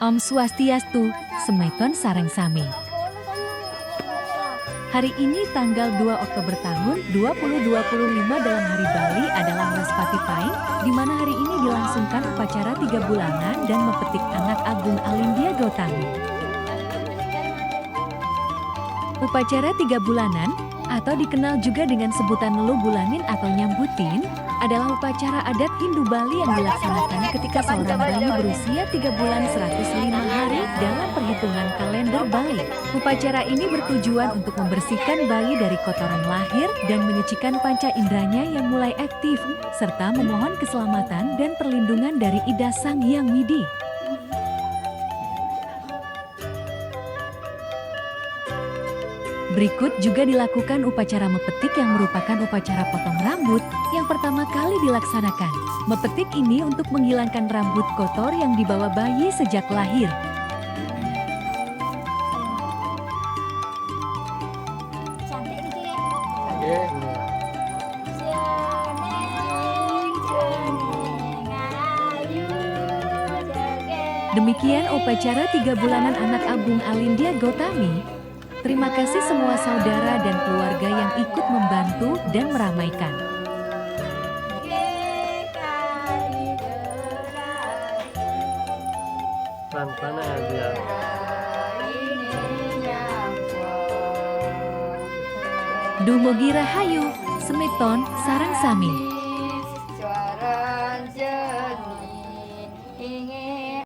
Om Swastiastu, Semeton Sareng Sami. Hari ini tanggal 2 Oktober tahun 2025 dalam Hari Bali adalah Lespati Pahing, di mana hari ini dilangsungkan upacara 3 bulanan dan mepetik anak Agung Alindya Gautami. Upacara 3 bulanan, atau dikenal juga dengan sebutan Lelu Bulanin atau Nyambutin, adalah upacara adat Hindu Bali yang dilaksanakan ketika seorang bayi berusia 3 bulan 105 hari dalam perhitungan kalender Bali. Upacara ini bertujuan untuk membersihkan bayi dari kotoran lahir dan menyucikan panca inderanya yang mulai aktif, serta memohon keselamatan dan perlindungan dari Ida Sang Hyang Widi. Berikut juga dilakukan upacara mepetik yang merupakan upacara potong rambut yang pertama kali dilaksanakan. Mepetik ini untuk menghilangkan rambut kotor yang dibawa bayi sejak lahir. Demikian upacara 3 bulanan anak Agung Alindya Gautami. Terima kasih semua saudara dan keluarga yang ikut membantu dan meramaikan. Sana aja. Dumugi Rahayu, Semeton Sareng Sami.